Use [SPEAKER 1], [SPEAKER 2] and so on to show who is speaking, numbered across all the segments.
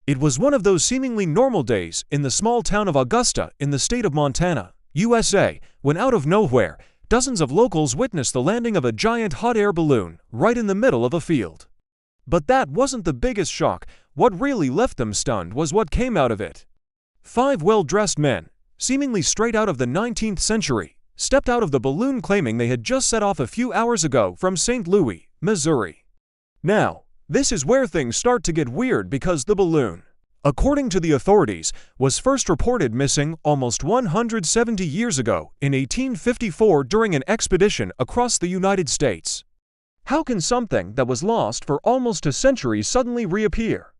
[SPEAKER 1] It was one of those seemingly normal days in the small town of Augusta in the state of Montana, USA, when out of nowhere, dozens of locals witnessed the landing of a giant hot air balloon right in the middle of a field. But that wasn't the biggest shock. What really left them stunned was what came out of it. 5 well-dressed men, seemingly straight out of the 19th century, stepped out of the balloon claiming they had just set off a few hours ago from St. Louis, Missouri. Now, this is where things start to get weird because the balloon, according to the authorities, was first reported missing almost 170 years ago in 1854 during an expedition across the United States. How can something that was lost for almost a century suddenly reappear?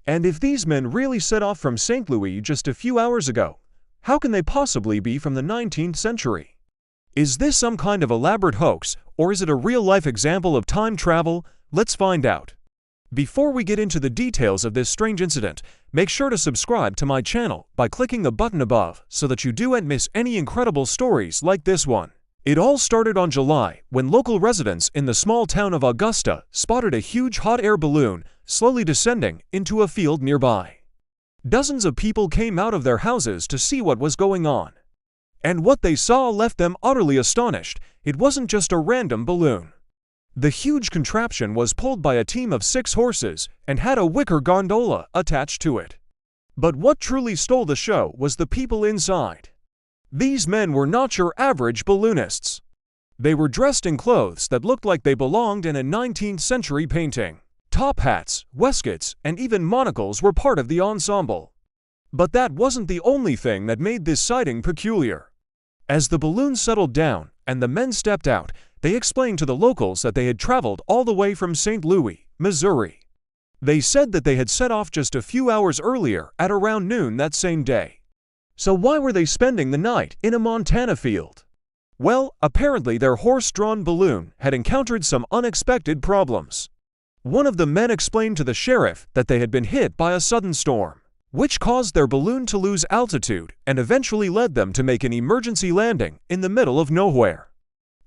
[SPEAKER 1] And if these men really set off from St. Louis just a few hours ago, how can they possibly be from the 19th century? Is this some kind of elaborate hoax, or is it a real-life example of time travel? Let's find out. Before we get into the details of this strange incident, make sure to subscribe to my channel by clicking the button above so that you don't miss any incredible stories like this one. It all started on July when local residents in the small town of Augusta spotted a huge hot air balloon slowly descending into a field nearby. Dozens of people came out of their houses to see what was going on. And what they saw left them utterly astonished. It wasn't just a random balloon. The huge contraption was pulled by a team of 6 horses and had a wicker gondola attached to it. But what truly stole the show was the people inside. These men were not your average balloonists. They were dressed in clothes that looked like they belonged in a 19th century painting. Top hats, waistcoats, and even monocles were part of the ensemble. But that wasn't the only thing that made this sighting peculiar. As the balloon settled down and the men stepped out, they explained to the locals that they had traveled all the way from St. Louis, Missouri. They said that they had set off just a few hours earlier at around noon that same day. So why were they spending the night in a Montana field? Well, apparently their horse-drawn balloon had encountered some unexpected problems. One of the men explained to the sheriff that they had been hit by a sudden storm, which caused their balloon to lose altitude and eventually led them to make an emergency landing in the middle of nowhere.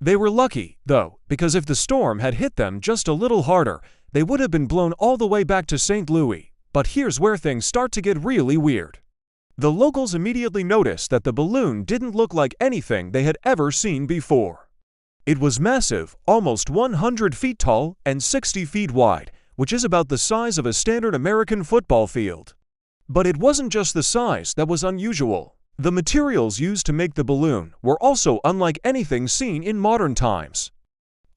[SPEAKER 1] They were lucky, though, because if the storm had hit them just a little harder, they would have been blown all the way back to St. Louis. But here's where things start to get really weird. The locals immediately noticed that the balloon didn't look like anything they had ever seen before. It was massive, almost 100 feet tall and 60 feet wide, which is about the size of a standard American football field. But it wasn't just the size that was unusual. The materials used to make the balloon were also unlike anything seen in modern times.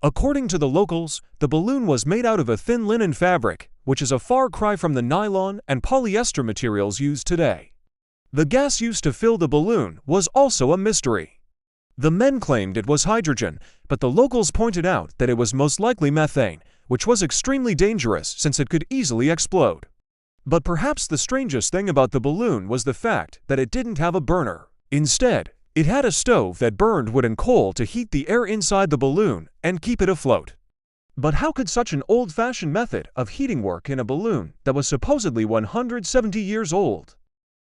[SPEAKER 1] According to the locals, the balloon was made out of a thin linen fabric, which is a far cry from the nylon and polyester materials used today. The gas used to fill the balloon was also a mystery. The men claimed it was hydrogen, but the locals pointed out that it was most likely methane, which was extremely dangerous since it could easily explode. But perhaps the strangest thing about the balloon was the fact that it didn't have a burner. Instead, it had a stove that burned wood and coal to heat the air inside the balloon and keep it afloat. But how could such an old-fashioned method of heating work in a balloon that was supposedly 170 years old?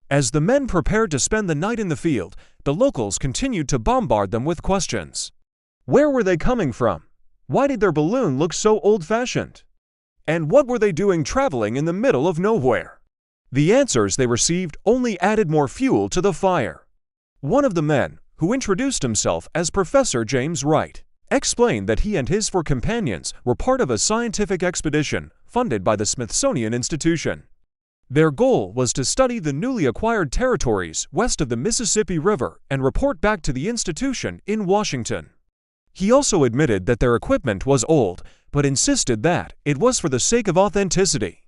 [SPEAKER 1] As the men prepared to spend the night in the field, the locals continued to bombard them with questions. Where were they coming from? Why did their balloon look so old-fashioned? And what were they doing traveling in the middle of nowhere? The answers they received only added more fuel to the fire. One of the men, who introduced himself as Professor James Wright, explained that he and his 4 companions were part of a scientific expedition funded by the Smithsonian Institution. Their goal was to study the newly acquired territories west of the Mississippi River and report back to the institution in Washington. He also admitted that their equipment was old, but insisted that it was for the sake of authenticity.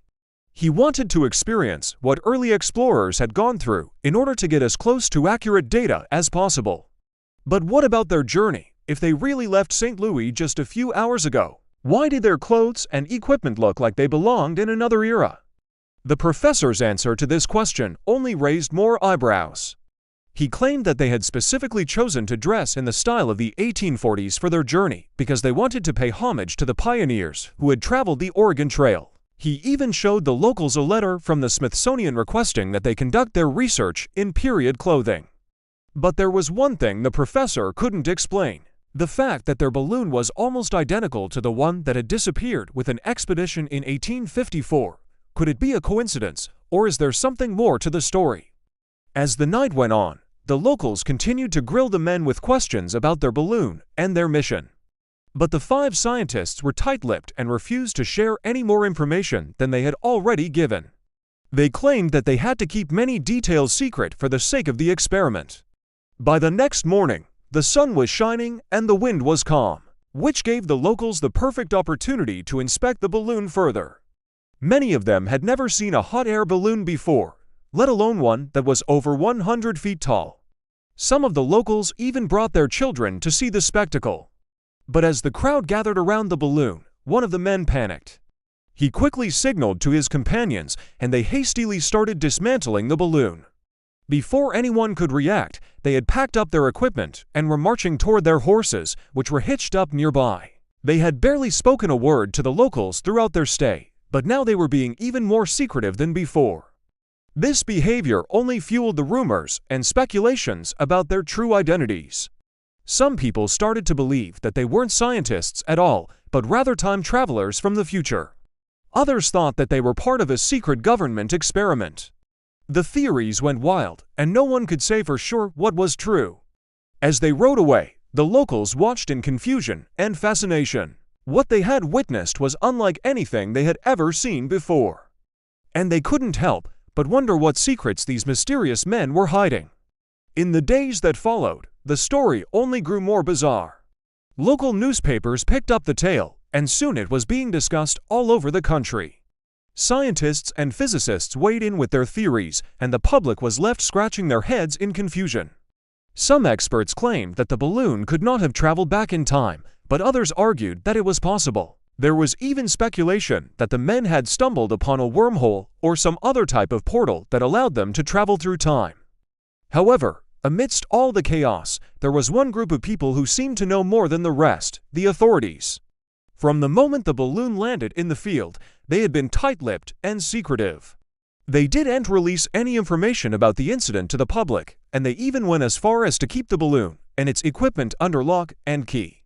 [SPEAKER 1] He wanted to experience what early explorers had gone through in order to get as close to accurate data as possible. But what about their journey? If they really left St. Louis just a few hours ago, why did their clothes and equipment look like they belonged in another era? The professor's answer to this question only raised more eyebrows. He claimed that they had specifically chosen to dress in the style of the 1840s for their journey because they wanted to pay homage to the pioneers who had traveled the Oregon Trail. He even showed the locals a letter from the Smithsonian requesting that they conduct their research in period clothing. But there was one thing the professor couldn't explain: the fact that their balloon was almost identical to the one that had disappeared with an expedition in 1854. Could it be a coincidence, or is there something more to the story? As the night went on, the locals continued to grill the men with questions about their balloon and their mission. But the 5 scientists were tight-lipped and refused to share any more information than they had already given. They claimed that they had to keep many details secret for the sake of the experiment. By the next morning, the sun was shining and the wind was calm, which gave the locals the perfect opportunity to inspect the balloon further. Many of them had never seen a hot air balloon before, let alone one that was over 100 feet tall. Some of the locals even brought their children to see the spectacle. But as the crowd gathered around the balloon, one of the men panicked. He quickly signaled to his companions, and they hastily started dismantling the balloon. Before anyone could react, they had packed up their equipment and were marching toward their horses, which were hitched up nearby. They had barely spoken a word to the locals throughout their stay, but now they were being even more secretive than before. This behavior only fueled the rumors and speculations about their true identities. Some people started to believe that they weren't scientists at all, but rather time travelers from the future. Others thought that they were part of a secret government experiment. The theories went wild, and no one could say for sure what was true. As they rode away, the locals watched in confusion and fascination. What they had witnessed was unlike anything they had ever seen before. And they couldn't help but wonder what secrets these mysterious men were hiding. In the days that followed, the story only grew more bizarre. Local newspapers picked up the tale, and soon it was being discussed all over the country. Scientists and physicists weighed in with their theories, and the public was left scratching their heads in confusion. Some experts claimed that the balloon could not have traveled back in time, but others argued that it was possible. There was even speculation that the men had stumbled upon a wormhole or some other type of portal that allowed them to travel through time. However, amidst all the chaos, there was one group of people who seemed to know more than the rest: the authorities. From the moment the balloon landed in the field, they had been tight-lipped and secretive. They didn't release any information about the incident to the public, and they even went as far as to keep the balloon and its equipment under lock and key.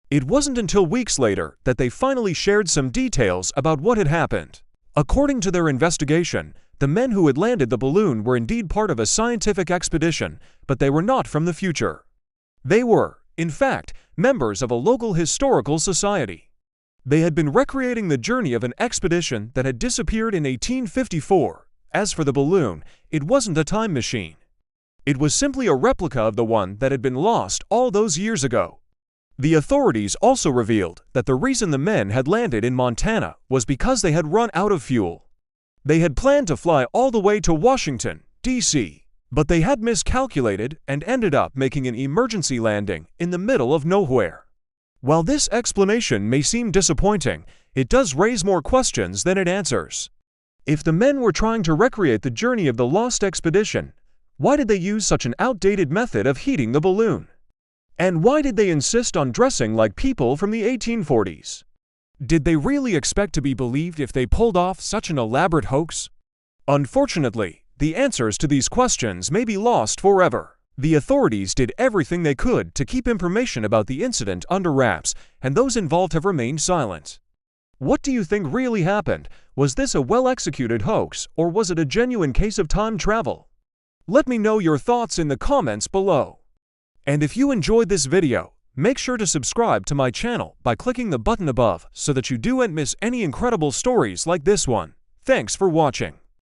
[SPEAKER 1] It wasn't until weeks later that they finally shared some details about what had happened. According to their investigation, the men who had landed the balloon were indeed part of a scientific expedition, but they were not from the future. They were, in fact, members of a local historical society. They had been recreating the journey of an expedition that had disappeared in 1854. As for the balloon, it wasn't a time machine. It was simply a replica of the one that had been lost all those years ago. The authorities also revealed that the reason the men had landed in Montana was because they had run out of fuel. They had planned to fly all the way to Washington, D.C., but they had miscalculated and ended up making an emergency landing in the middle of nowhere. While this explanation may seem disappointing, it does raise more questions than it answers. If the men were trying to recreate the journey of the lost expedition, why did they use such an outdated method of heating the balloon? And why did they insist on dressing like people from the 1840s? Did they really expect to be believed if they pulled off such an elaborate hoax? Unfortunately, the answers to these questions may be lost forever. The authorities did everything they could to keep information about the incident under wraps, and those involved have remained silent. What do you think really happened? Was this a well-executed hoax, or was it a genuine case of time travel? Let me know your thoughts in the comments below. And if you enjoyed this video, make sure to subscribe to my channel by clicking the button above so that you don't miss any incredible stories like this one. Thanks for watching.